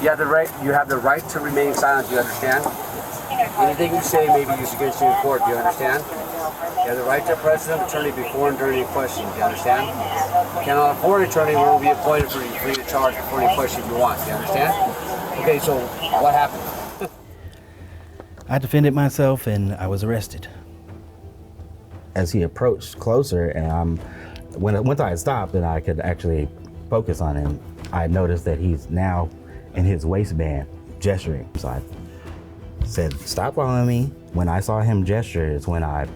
You have the right. You have the right to remain silent. Do you understand? Anything you say may be used against you in court. Do you understand? You have the right to present an attorney before and during any questions. Do you understand? You cannot afford an attorney who will be appointed for you free to charge before any question you want. Do you understand? Okay, so what happened? I defended myself and I was arrested. As he approached closer, and once I had stopped and I could actually focus on him, I noticed that he's now in his waistband gesturing. So I said, "Stop following me." When I saw him gesture is when I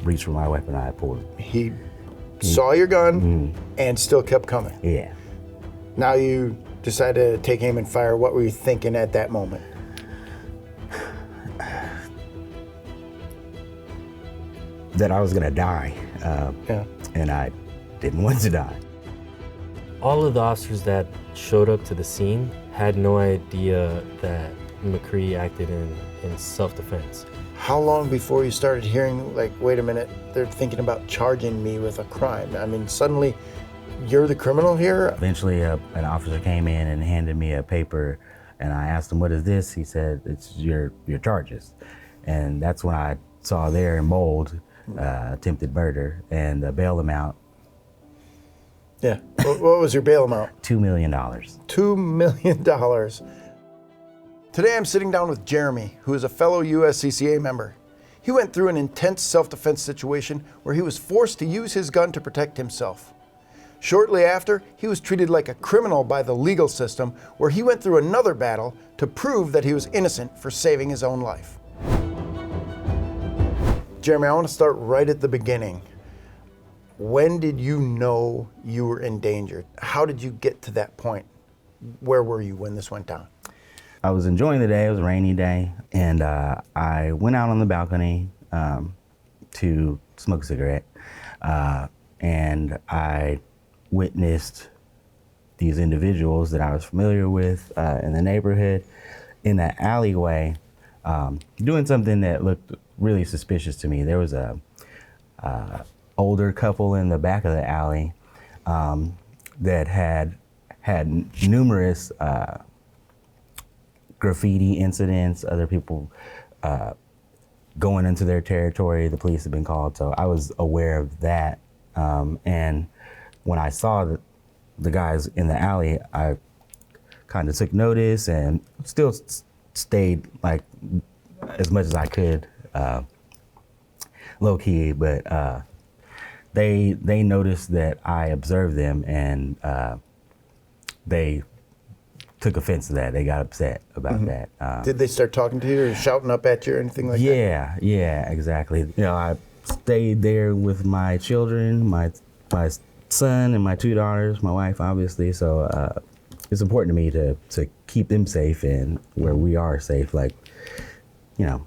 reached for my weapon and I pulled it. He saw your gun and still kept coming. Yeah. Now you decided to take aim and fire. What were you thinking at that moment? That I was gonna die, and I didn't want to die. All of the officers that showed up to the scene had no idea that McCree acted in self-defense. How long before you started hearing, like, wait a minute, they're thinking about charging me with a crime? I mean, suddenly you're the criminal here? Eventually, an officer came in and handed me a paper, and I asked him, "What is this?" He said, "It's your charges." And that's when I saw there in bold, attempted murder, and the bail amount. Yeah. What was your bail amount? $2 million. $2 million. Today I'm sitting down with Jeremy, who is a fellow USCCA member. He went through an intense self-defense situation where he was forced to use his gun to protect himself. Shortly after, he was treated like a criminal by the legal system, where he went through another battle to prove that he was innocent for saving his own life. Jeremy, I want to start right at the beginning. When did you know you were in danger? How did you get to that point? Where were you when this went down? I was enjoying the day. It was a rainy day, and I went out on the balcony to smoke a cigarette, and I witnessed these individuals that I was familiar with in the neighborhood in that alleyway doing something that looked really suspicious to me. There was a older couple in the back of the alley that had numerous graffiti incidents, other people going into their territory. The police had been called, so I was aware of that. And when I saw the guys in the alley, I kind of took notice and still stayed like as much as I could, low key, but they noticed that I observed them, and they took offense to that. They got upset about that. Did they start talking to you or shouting up at you or anything like that? Yeah, exactly. You know, I stayed there with my children, my son and my 2 daughters, my wife, obviously. So it's important to me to keep them safe, and where we are safe, like, you know,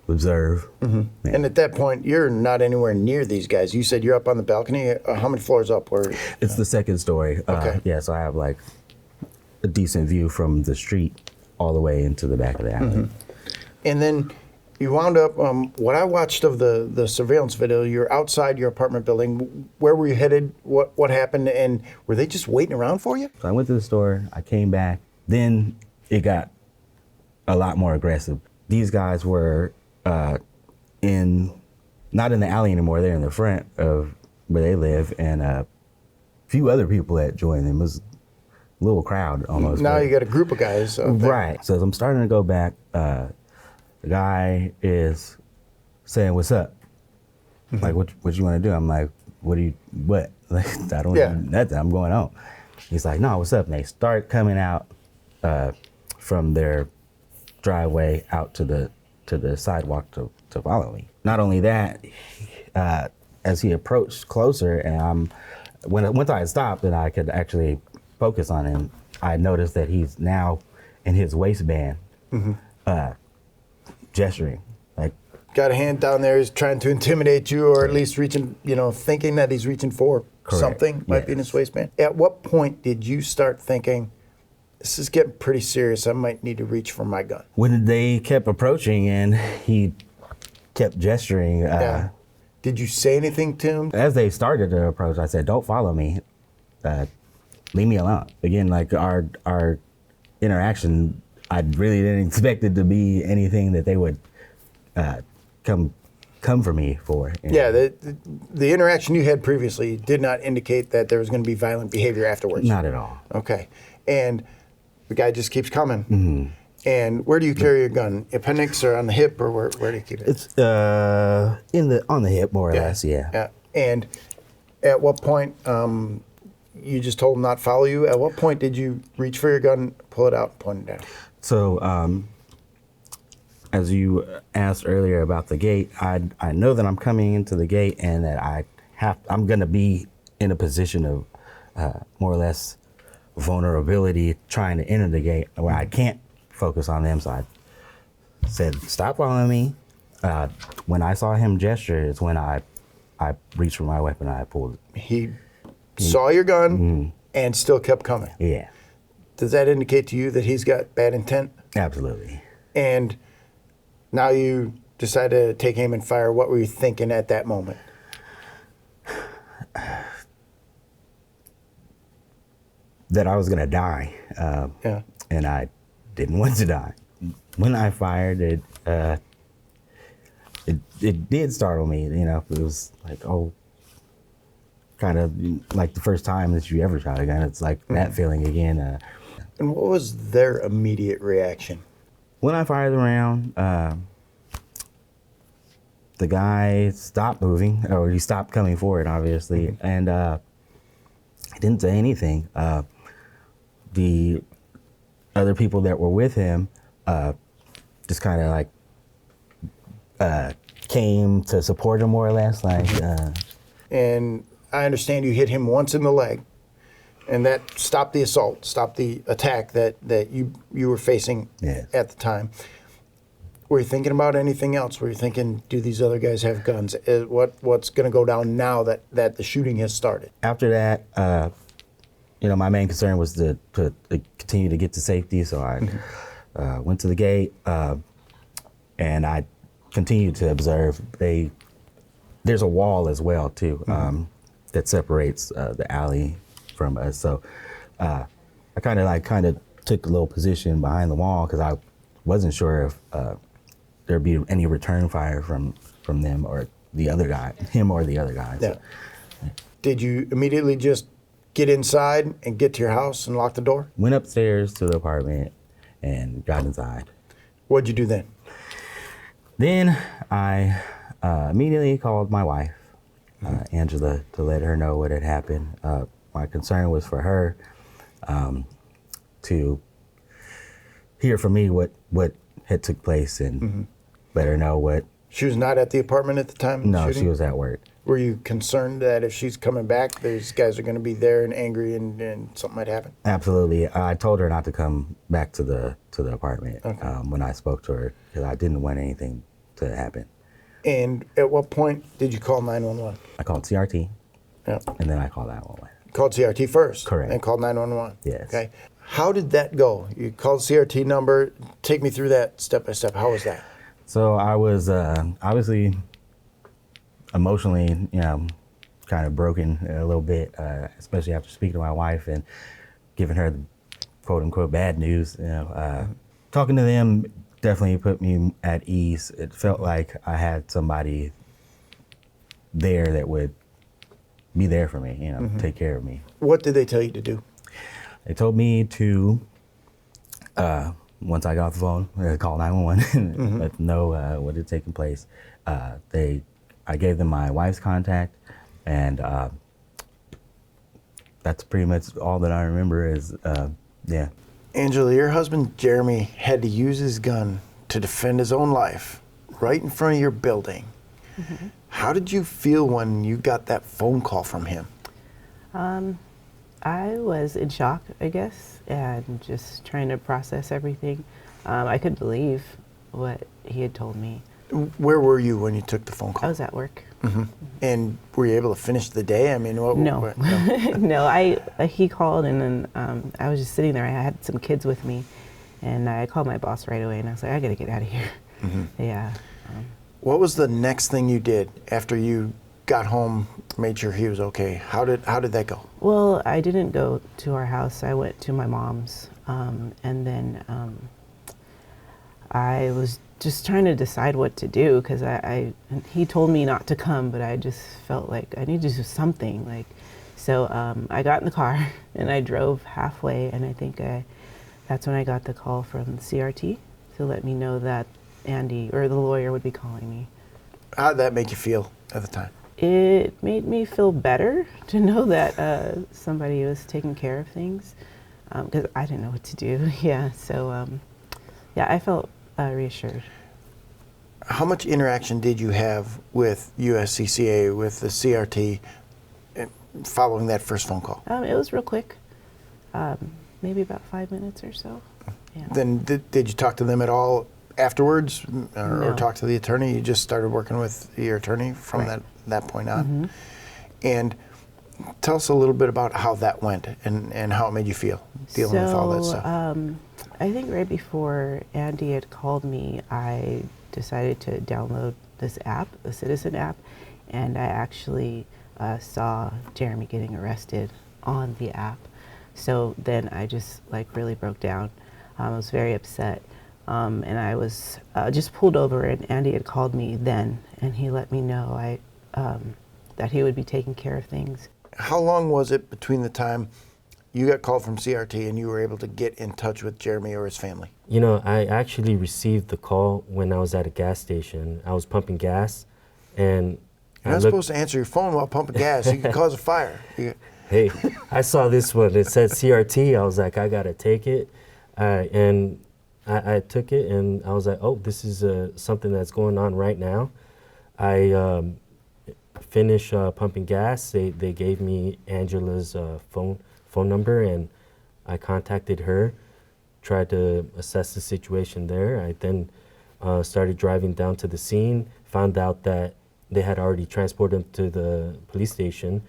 observe. And at that point, you're not anywhere near these guys. You said you're up on the balcony. How many floors up? It's the second story. Okay. Yeah, so I have like a decent view from the street all the way into the back of the alley. And then you wound up, what I watched of the surveillance video, you're outside your apartment building. Where were you headed? What happened? And were they just waiting around for you? So I went to the store, I came back, then it got a lot more aggressive. These guys were not in the alley anymore, they're in the front of where they live, and a few other people that joined them. It was a little crowd almost. Now you got a group of guys. Right, so as I'm starting to go back, the guy is saying, "What's up?" Like, what you want to do? I'm like, what? Like, I don't do nothing, I'm going home. He's like, "No, what's up?" And they start coming out from their driveway out to the sidewalk to follow me. Not only that, as he approached closer, and once I had stopped and I could actually focus on him, I noticed that he's now in his waistband gesturing. Like, got a hand down there, he's trying to intimidate you, or at least reaching, thinking that he's reaching for something, might be in his waistband. At what point did you start thinking, this is getting pretty serious, I might need to reach for my gun? When they kept approaching and he kept gesturing. Did you say anything to him? As they started to approach, I said, "Don't follow me. Leave me alone." Again, like our interaction, I really didn't expect it to be anything that they would come for me for. Yeah, the interaction you had previously did not indicate that there was going to be violent behavior afterwards. Not at all. Okay. And the guy just keeps coming. Mm-hmm. And where do you carry your gun? Appendix or on the hip, or where do you keep it? It's on the hip, more or less, yeah. Yeah. And at what point, you just told him not to follow you? At what point did you reach for your gun, pull it out, and point it down? So, as you asked earlier about the gate, I know that I'm coming into the gate and that I'm going to be in a position of more or less vulnerability trying to enter the gate where I can't focus on them. So I said, stop following me. When I saw him gesture is when I reached for my weapon and I pulled it. He saw your gun and still kept coming. Yeah. Does that indicate to you that he's got bad intent? Absolutely. And now you decide to take aim and fire. What were you thinking at that moment? That I was going to die. Yeah. And I didn't want to die. When I fired, it did startle me. You know, it was like, kind of like the first time that you ever shot a gun. It's like that feeling again. And what was their immediate reaction? When I fired the round, the guy stopped moving, or he stopped coming forward, obviously, and he didn't say anything. The other people that were with him just kind of like came to support him, more or less. Like, And I understand you hit him once in the leg, and that stopped the assault, stopped the attack that you were facing at the time. Were you thinking about anything else? Were you thinking, do these other guys have guns? What's going to go down now that the shooting has started? After that, my main concern was to continue to get to safety. So I went to the gate, and I continued to observe. There's a wall as well too that separates the alley from us. So I kind of took a little position behind the wall because I wasn't sure if there'd be any return fire from them or the other guy, him or the other guy. Yeah. Did you immediately just get inside and get to your house and lock the door? Went upstairs to the apartment and got inside. What'd you do then? Then I immediately called my wife, Angela, to let her know what had happened. My concern was for her to hear from me what had took place and let her know what. She was not at the apartment at the time of the No, shooting? she was at work. Were you concerned that if she's coming back, these guys are going to be there and angry and something might happen? Absolutely. I told her not to come back to the apartment when I spoke to her because I didn't want anything to happen. And at what point did you call 911? I called CRT, Yeah. and then I called 911. Called CRT first? Correct. And called 911? Yes. Okay. How did that go? You called the CRT number. Take me through that step by step. How was that? So I was obviously emotionally, kind of broken a little bit, especially after speaking to my wife and giving her the quote unquote bad news. Talking to them definitely put me at ease. It felt like I had somebody there that would be there for me, take care of me. What did they tell you to do? They told me to, once I got off the phone, call 911 and let them know what had taken place. I gave them my wife's contact, and that's pretty much all that I remember is, yeah. Angela, your husband Jeremy had to use his gun to defend his own life right in front of your building. Mm-hmm. How did you feel when you got that phone call from him? I was in shock, I guess, and just trying to process everything. I couldn't believe what he had told me. Where were you when you took the phone call? I was at work. Mm-hmm. And were you able to finish the day? I mean, No. No, he called, and then I was just sitting there. I had some kids with me, and I called my boss right away, and I was like, I gotta get out of here. Mm-hmm. Yeah. What was the next thing you did after you got home, made sure he was okay? How did that go? Well, I didn't go to our house. I went to my mom's. And then I was just trying to decide what to do because he told me not to come, but I just felt like I need to do something. So I got in the car and I drove halfway, and I think that's when I got the call from the CRT to let me know that Andy, or the lawyer, would be calling me. How did that make you feel at the time? It made me feel better to know that somebody was taking care of things, because I didn't know what to do. Yeah, so yeah, I felt reassured. How much interaction did you have with USCCA, with the CRT, following that first phone call? It was real quick, maybe about 5 minutes or so. Yeah. Then did you talk to them at all afterwards, or No. talk to the attorney? You just started working with your attorney from Right. that point on? And tell us a little bit about how that went and how it made you feel dealing with all that stuff. I think right before Andy had called me, I decided to download this app, the Citizen app, and I actually saw Jeremy getting arrested on the app. So then I just really broke down. I was very upset, and I was just pulled over, and Andy had called me then, and he let me know that he would be taking care of things. How long was it between the time you got called from CRT and you were able to get in touch with Jeremy or his family? You know, I actually received the call when I was at a gas station. I was pumping gas, and You're not supposed to answer your phone while pumping gas. You could cause a fire. Hey, I saw this one. It said CRT. I was like, I gotta take it, and I took it, and I was like, oh, this is something that's going on right now. I finished pumping gas. They gave me Angela's phone number, and I contacted her, tried to assess the situation there. I then started driving down to the scene, found out that they had already transported him to the police station.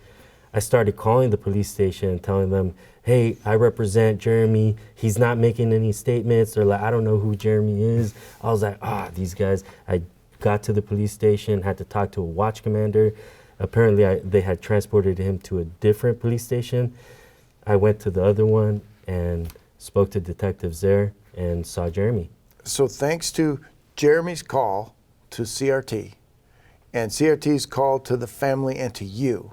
I started calling the police station and telling them, hey, I represent Jeremy. He's not making any statements. They're like, I don't know who Jeremy is. I was like, these guys. I got to the police station, had to talk to a watch commander. Apparently, they had transported him to a different police station. I went to the other one and spoke to detectives there and saw Jeremy. So thanks to Jeremy's call to CRT and CRT's call to the family and to you,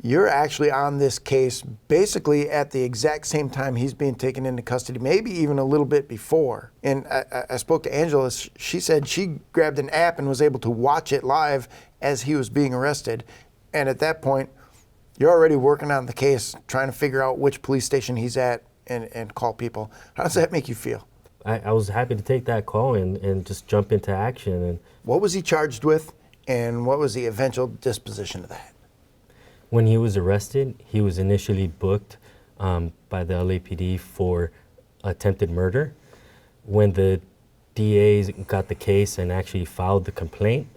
you're actually on this case basically at the exact same time he's being taken into custody, maybe even a little bit before. And I spoke to Angela. She said she grabbed an app and was able to watch it live as he was being arrested. And at that point, you're already working on the case, trying to figure out which police station he's at and call people. How does that make you feel? I was happy to take that call and just jump into action. And what was he charged with, and what was the eventual disposition of that? when he was arrested, he was initially booked by the LAPD for attempted murder. When the DAs got the case and actually filed the complaint,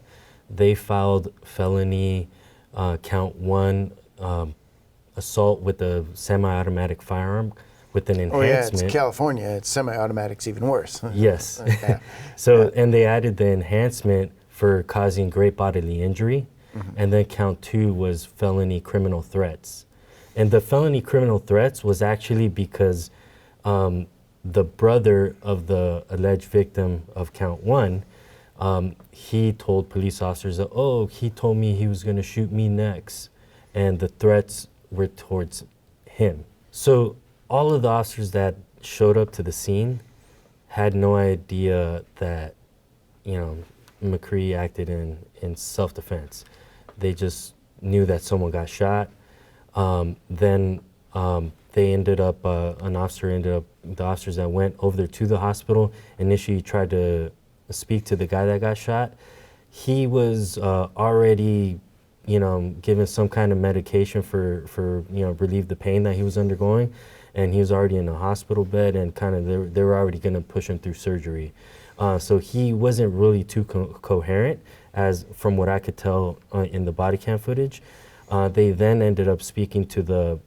they filed felony count 1, assault with a semi-automatic firearm with an enhancement. Oh yeah, it's California. It's semi-automatic's even worse. Yes. Yeah. So, and they added the enhancement for causing great bodily injury. Mm-hmm. And then count 2 was felony criminal threats. And the felony criminal threats was actually because the brother of the alleged victim of count 1, he told police officers that, oh, he told me he was going to shoot me next. And the threats were towards him. So all of the officers that showed up to the scene had no idea that, you know, McCree acted in self-defense. They just knew that someone got shot. Then they ended up, the officers that went over there to the hospital initially tried to speak to the guy that got shot. He was already, you know, given some kind of medication for you know, relieve the pain that he was undergoing. And he was already in a hospital bed, and kind of they were already going to push him through surgery. So he wasn't really too coherent, as from what I could tell in the body cam footage. They then ended up speaking to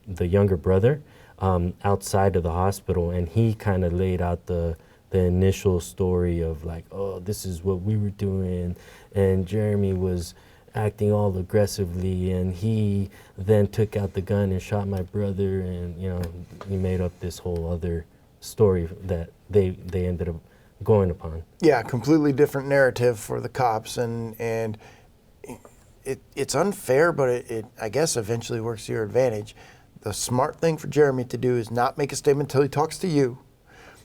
the younger brother outside of the hospital, and he kind of laid out the initial story of like, oh, this is what we were doing, and Jeremy was acting all aggressively, and he then took out the gun and shot my brother, and you know, he made up this whole other story that they ended up going upon. Yeah, completely different narrative for the cops, and it's unfair, but it I guess eventually works to your advantage. The smart thing for Jeremy to do is not make a statement until he talks to you.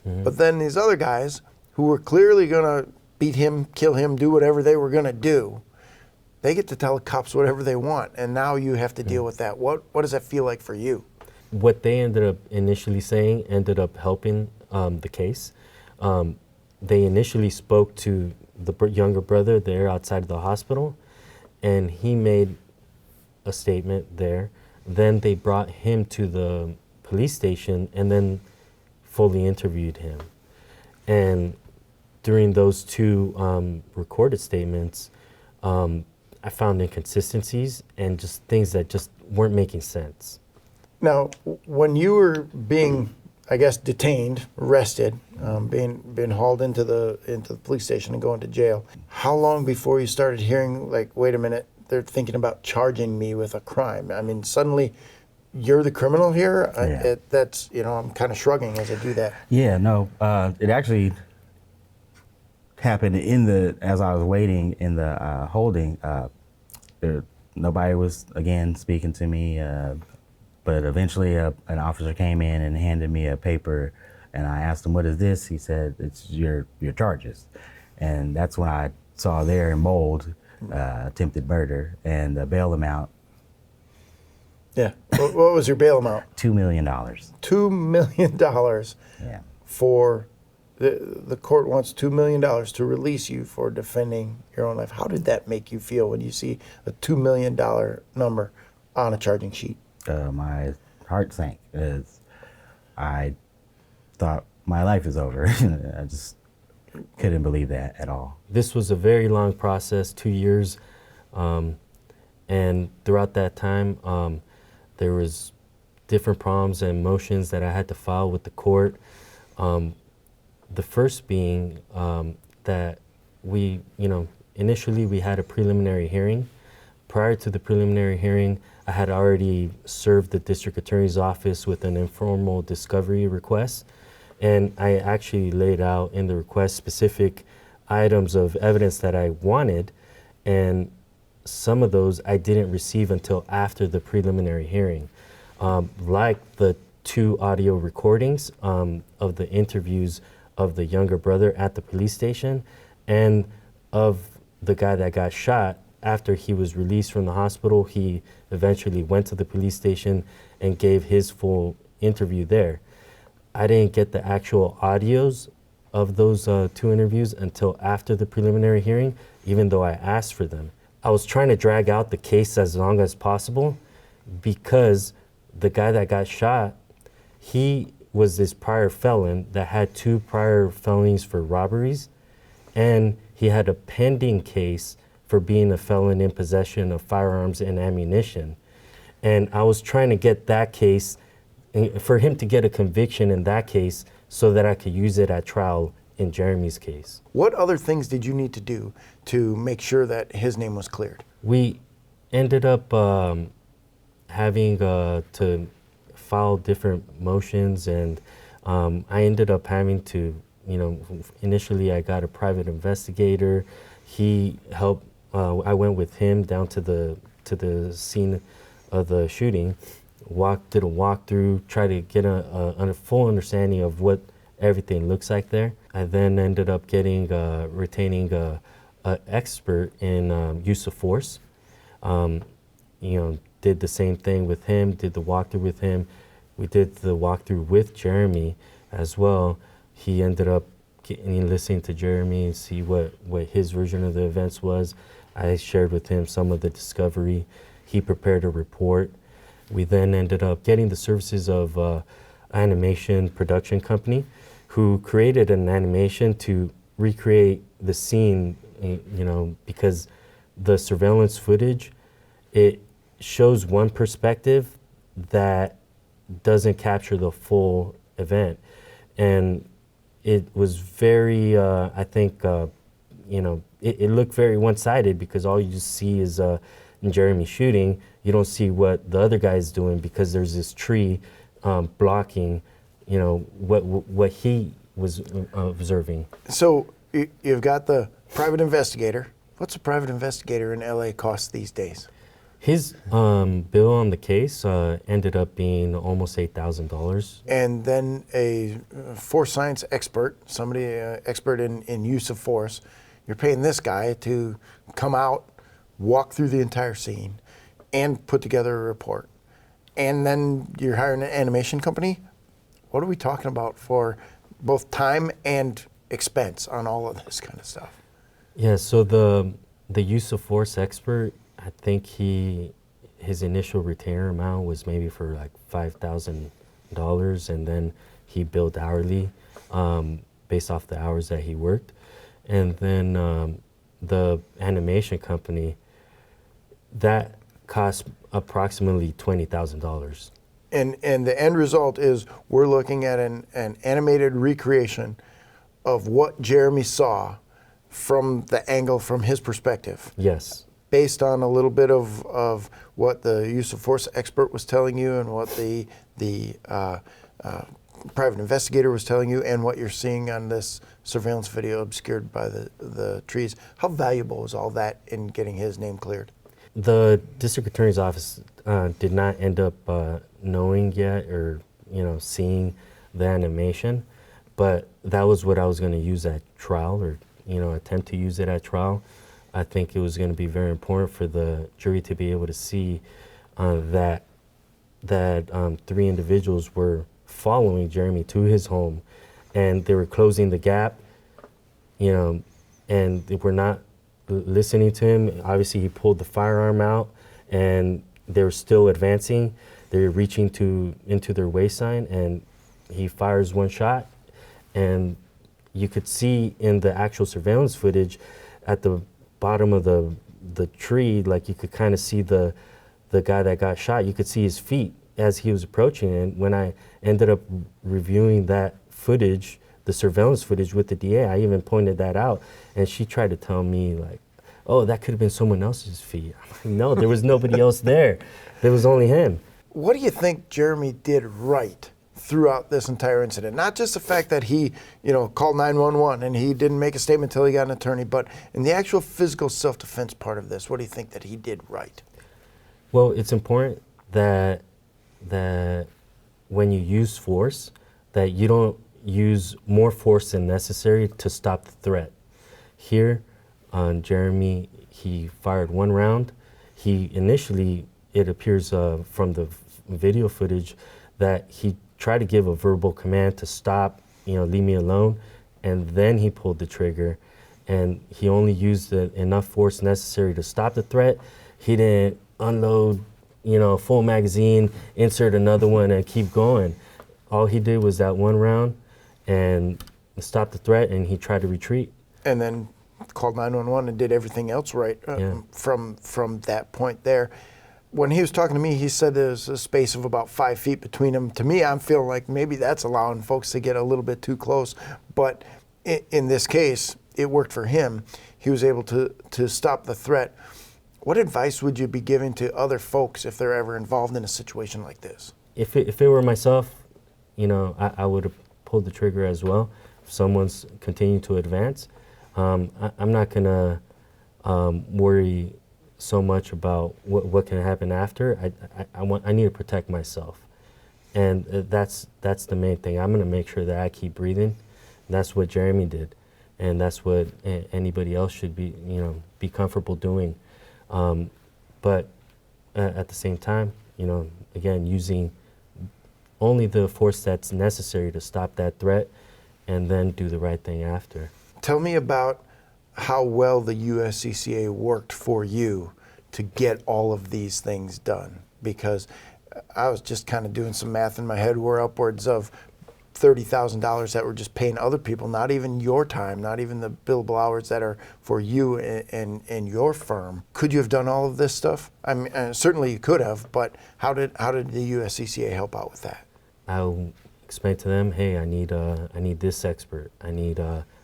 But then these other guys who were clearly going to beat him, kill him, do whatever they were going to do, they get to tell the cops whatever they want, and now you have to deal with that. What does that feel like for you? What they ended up initially saying ended up helping the case. They initially spoke to the younger brother there outside of the hospital, and he made a statement there. Then they brought him to the police station and then fully interviewed him. And during those two recorded statements, I found inconsistencies and just things that just weren't making sense. Now, when you were being, I guess, detained, arrested, being hauled into the police station and going to jail, how long before you started hearing, like, wait a minute, they're thinking about charging me with a crime? I mean, suddenly you're the criminal here? Yeah. That's, I'm kind of shrugging as I do that. Yeah, no, it actually happened as I was waiting in the holding. Nobody was, again, speaking to me, but eventually an officer came in and handed me a paper, and I asked him, what is this? He said, it's your charges. And that's when I saw there in bold, attempted murder, and the bail amount. Yeah. What was your bail amount? $2 million. $2 million. Yeah. For the court wants $2 million to release you for defending your own life. How did that make you feel when you see a $2 million number on a charging sheet? My heart sank as I thought my life is over. I just couldn't believe that at all. This was a very long process, 2 years, and throughout that time, there was different problems and motions that I had to file with the court. The first being that we, initially we had a preliminary hearing. Prior to the preliminary hearing, I had already served the district attorney's office with an informal discovery request. And I actually laid out in the request specific items of evidence that I wanted, and some of those I didn't receive until after the preliminary hearing. Like the 2 audio recordings of the interviews of the younger brother at the police station and of the guy that got shot. After he was released from the hospital, he eventually went to the police station and gave his full interview there. I didn't get the actual audios of those 2 interviews until after the preliminary hearing, even though I asked for them. I was trying to drag out the case as long as possible because the guy that got shot, he was this prior felon that had 2 prior felonies for robberies, and he had a pending case for being a felon in possession of firearms and ammunition. And I was trying to get that case, for him to get a conviction in that case so that I could use it at trial in Jeremy's case. What other things did you need to do to make sure that his name was cleared? We ended up having to file different motions, and I ended up having to, initially I got a private investigator. He helped. I went with him down to the scene of the shooting, did a walkthrough, tried to get a full understanding of what everything looks like there. I then ended up retaining an expert in use of force. Did the same thing with him, did the walkthrough with him. We did the walkthrough with Jeremy as well. He ended up listening to Jeremy and see what his version of the events was. I shared with him some of the discovery. He prepared a report. We then ended up getting the services of animation production company who created an animation to recreate the scene, because the surveillance footage, it shows one perspective that doesn't capture the full event. And it was very, I think, it looked very one-sided because all you see is Jeremy shooting. You don't see what the other guy is doing because there's this tree blocking what he was observing. So you've got the private investigator. What's a private investigator in LA cost these days? His bill on the case ended up being almost $8,000. And then a force science expert, somebody expert in use of force, you're paying this guy to come out, walk through the entire scene, and put together a report. And then you're hiring an animation company. What are we talking about for both time and expense on all of this kind of stuff? Yeah, so the use of force expert, I think his initial retainer amount was maybe for like $5,000, and then he billed hourly based off the hours that he worked. And then the animation company, that cost approximately $20,000. And the end result is we're looking at an animated recreation of what Jeremy saw from the angle from his perspective. Yes. Based on a little bit of what the use of force expert was telling you and what the private investigator was telling you and what you're seeing on this surveillance video obscured by the trees. How valuable is all that in getting his name cleared? The district attorney's office did not end up knowing yet or seeing the animation, but that was what I was going to use at trial, or attempt to use it at trial. I think it was going to be very important for the jury to be able to see that three individuals were following Jeremy to his home, and they were closing the gap, and they were not listening to him. Obviously, he pulled the firearm out, and they were still advancing. They were reaching into their waistline, and he fires one shot, and you could see in the actual surveillance footage at the bottom of the tree, like you could kind of see the guy that got shot. You could see his feet as he was approaching. And when I ended up reviewing that footage, the surveillance footage with the DA, I even pointed that out, and she tried to tell me like, oh, that could have been someone else's feet. I'm like, no, there was nobody else there. There was only him. What do you think Jeremy did right throughout this entire incident? Not just the fact that he, called 911 and he didn't make a statement until he got an attorney, but in the actual physical self-defense part of this, what do you think that he did right? Well, it's important that when you use force, that you don't use more force than necessary to stop the threat. Here, Jeremy, he fired one round. He initially, it appears from the video footage, that he tried to give a verbal command to stop, leave me alone, and then he pulled the trigger, and he only used enough force necessary to stop the threat. He didn't unload, full magazine, insert another one, and keep going. All he did was that one round and stop the threat, and he tried to retreat. And then called 911 and did everything else right from that point there. When he was talking to me, he said there's a space of about 5 feet between them. To me, I'm feeling like maybe that's allowing folks to get a little bit too close. But in this case, it worked for him. He was able to stop the threat. What advice would you be giving to other folks if they're ever involved in a situation like this? If it were myself, I would have pulled the trigger as well. If someone's continuing to advance, I'm not gonna worry so much about what can happen after. I need to protect myself, and that's the main thing. I'm gonna make sure that I keep breathing. That's what Jeremy did, and that's what anybody else should be comfortable doing. But at the same time, again, using only the force that's necessary to stop that threat, and then do the right thing after. Tell me about how well the USCCA worked for you to get all of these things done, because I was just kind of doing some math in my head. We're upwards of $30,000 that we're just paying other people, not even your time, not even the billable hours that are for you and your firm. Could you have done all of this stuff? I mean, certainly you could have, but how did the USCCA help out with that? I'll explain to them, hey, I need this expert, I need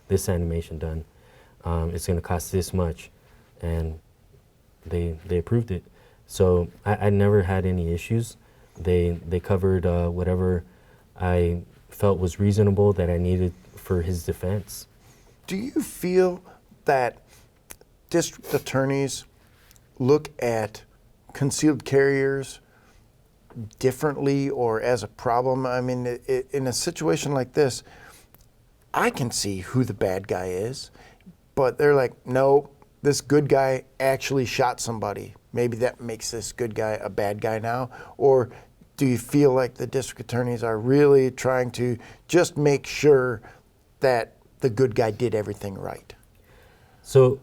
this animation done. It's going to cost this much, and they approved it. So I never had any issues. They covered whatever I felt was reasonable that I needed for his defense. Do you feel that district attorneys look at concealed carriers differently or as a problem? I mean, in a situation like this, I can see who the bad guy is, but they're like, no, this good guy actually shot somebody. Maybe that makes this good guy a bad guy now. Or do you feel like the district attorneys are really trying to just make sure that the good guy did everything right? So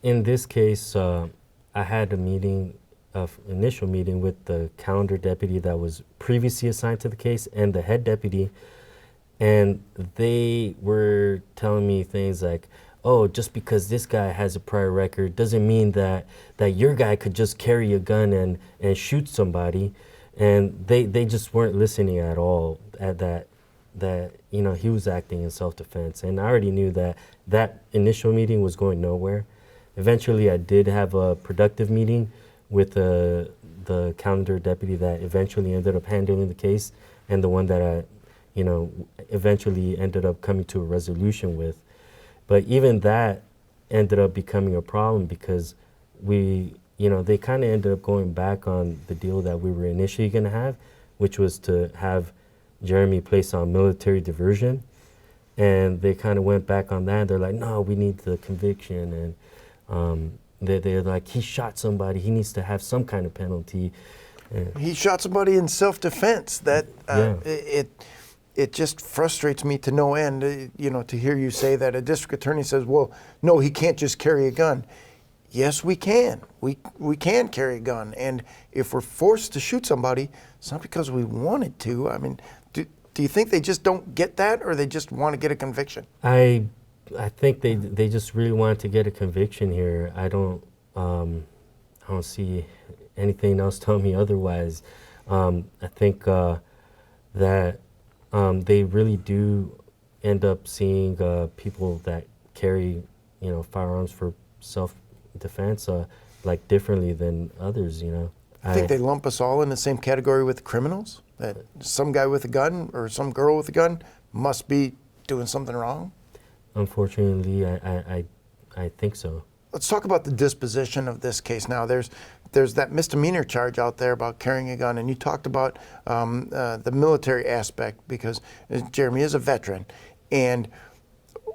in this case, I had a initial meeting with the calendar deputy that was previously assigned to the case and the head deputy. And they were telling me things like, oh, just because this guy has a prior record doesn't mean that your guy could just carry a gun and shoot somebody. And they just weren't listening at all at that he was acting in self-defense. And I already knew that initial meeting was going nowhere. Eventually, I did have a productive meeting with the calendar deputy that eventually ended up handling the case, and the one that I eventually ended up coming to a resolution with. But even that ended up becoming a problem because they kind of ended up going back on the deal that we were initially going to have, which was to have Jeremy placed on military diversion. And they kind of went back on that. They're like, no, we need the conviction. And they're like, he shot somebody. He needs to have some kind of penalty. He shot somebody in self-defense. It just frustrates me to no end, to hear you say that a district attorney says, well, no, he can't just carry a gun. Yes, we can. We can carry a gun. And if we're forced to shoot somebody, it's not because we wanted to. I mean, do you think they just don't get that, or they just want to get a conviction? I think they just really wanted to get a conviction here. I don't see anything else telling me otherwise. I think that they really do end up seeing people that carry, firearms for self-defense like differently than others. I think they lump us all in the same category with criminals. That some guy with a gun or some girl with a gun must be doing something wrong. Unfortunately, I think so. Let's talk about the disposition of this case now. There's that misdemeanor charge out there about carrying a gun, and you talked about the military aspect because Jeremy is a veteran. And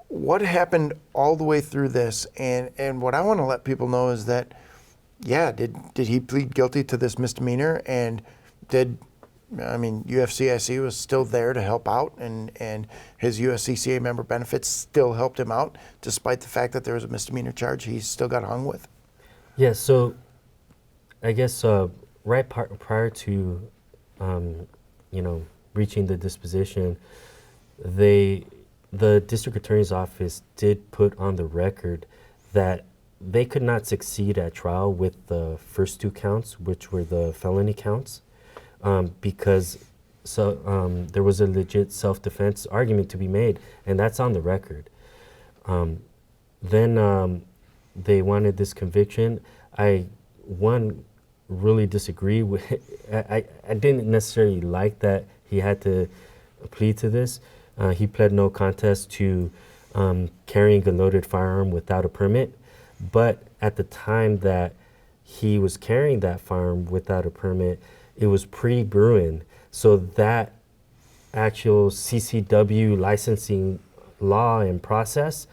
what happened all the way through this, and what I want to let people know is that, did he plead guilty to this misdemeanor, and USCCA was still there to help out, and his USCCA member benefits still helped him out, despite the fact that there was a misdemeanor charge he still got hung with? Yeah, so I guess right prior to, reaching the disposition, the district attorney's office did put on the record that they could not succeed at trial with the first two counts, which were the felony counts, because there was a legit self-defense argument to be made, and that's on the record. Then they wanted this conviction. I really disagree with. I didn't necessarily like that he had to plead to this. He pled no contest to carrying a loaded firearm without a permit, but at the time that he was carrying that firearm without a permit, it was pre-Bruin, so that actual CCW licensing law and process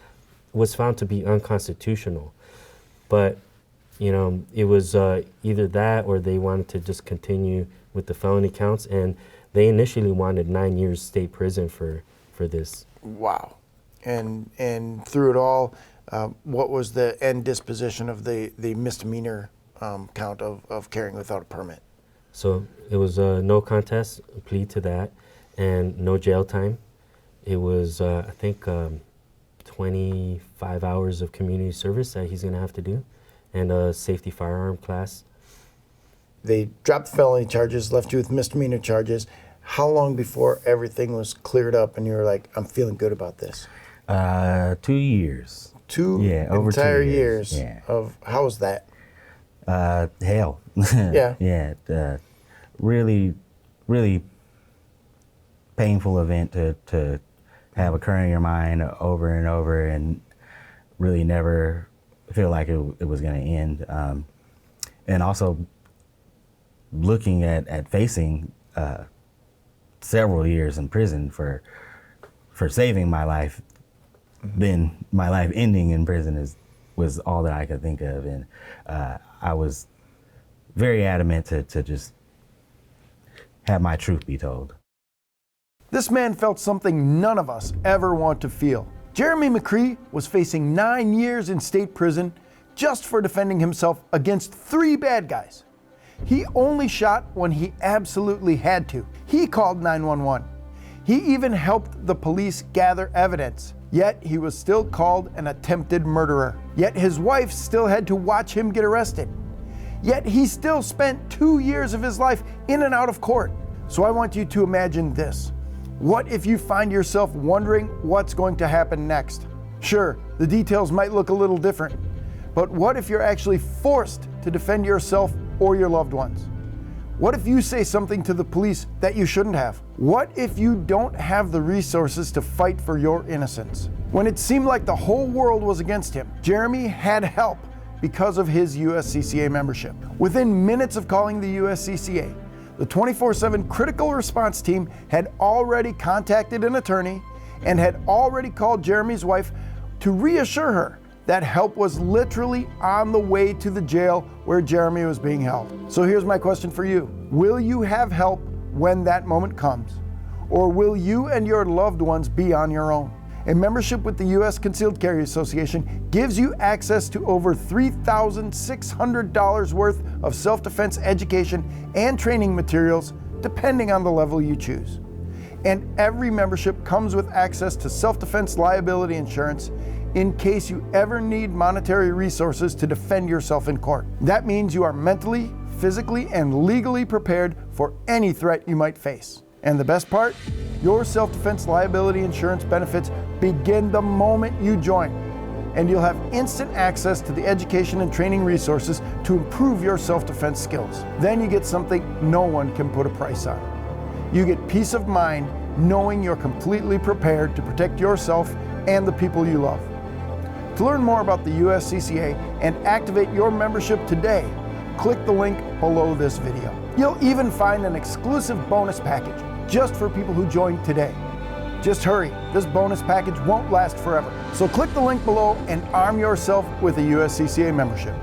was found to be unconstitutional. But it was either that or they wanted to just continue with the felony counts, and they initially wanted 9 years state prison for this. Wow. And through it all, what was the end disposition of the misdemeanor count of carrying without a permit? So it was no contest, a plea to that, and no jail time. It was, I think, 25 hours of community service that he's going to have to do, and a safety firearm class. They dropped the felony charges, left you with misdemeanor charges. How long before everything was cleared up and you were like, I'm feeling good about this? 2 years. Over entire 2 years. Yeah. Of how was that? Hell. Yeah. Yeah. Really, really painful event to have occur in your mind over and over and really never feel like it was going to end. And also looking at facing several years in prison for saving my life, then my life ending in prison was all that I could think of. And I was very adamant to just have my truth be told. This man felt something none of us ever want to feel. Jeremy McCree was facing 9 years in state prison just for defending himself against 3 bad guys. He only shot when he absolutely had to. He called 911. He even helped the police gather evidence. Yet he was still called an attempted murderer. Yet his wife still had to watch him get arrested. Yet he still spent 2 years of his life in and out of court. So I want you to imagine this. What if you find yourself wondering what's going to happen next? Sure, the details might look a little different, but what if you're actually forced to defend yourself or your loved ones? What if you say something to the police that you shouldn't have? What if you don't have the resources to fight for your innocence? When it seemed like the whole world was against him, Jeremy had help because of his USCCA membership. Within minutes of calling the USCCA, the 24/7 critical response team had already contacted an attorney and had already called Jeremy's wife to reassure her that help was literally on the way to the jail where Jeremy was being held. So here's my question for you. Will you have help when that moment comes? Or will you and your loved ones be on your own? A membership with the U.S. Concealed Carry Association gives you access to over $3,600 worth of self-defense education and training materials, depending on the level you choose. And every membership comes with access to self-defense liability insurance in case you ever need monetary resources to defend yourself in court. That means you are mentally, physically, and legally prepared for any threat you might face. And the best part? Your self-defense liability insurance benefits begin the moment you join, and you'll have instant access to the education and training resources to improve your self-defense skills. Then you get something no one can put a price on. You get peace of mind knowing you're completely prepared to protect yourself and the people you love. To learn more about the USCCA and activate your membership today, click the link below this video. You'll even find an exclusive bonus package just for people who join today. Just hurry, this bonus package won't last forever. So click the link below and arm yourself with a USCCA membership.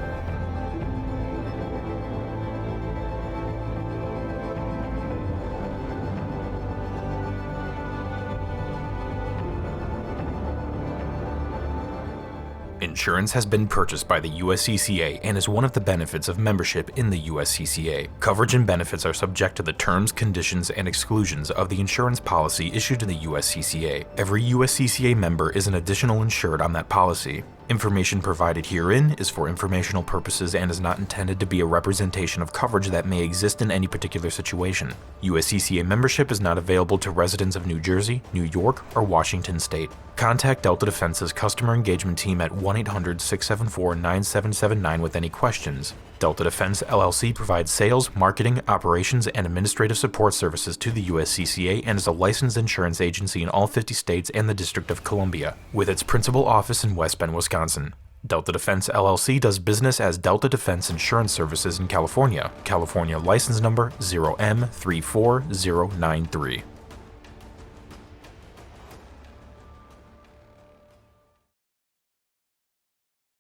Insurance has been purchased by the USCCA and is one of the benefits of membership in the USCCA. Coverage and benefits are subject to the terms, conditions, and exclusions of the insurance policy issued to the USCCA. Every USCCA member is an additional insured on that policy. Information provided herein is for informational purposes and is not intended to be a representation of coverage that may exist in any particular situation. USCCA membership is not available to residents of New Jersey, New York, or Washington State. Contact Delta Defense's customer engagement team at 1-800-674-9779 with any questions. Delta Defense LLC provides sales, marketing, operations, and administrative support services to the USCCA and is a licensed insurance agency in all 50 states and the District of Columbia, with its principal office in West Bend, Wisconsin. Delta Defense LLC does business as Delta Defense Insurance Services in California. California license number 0M34093.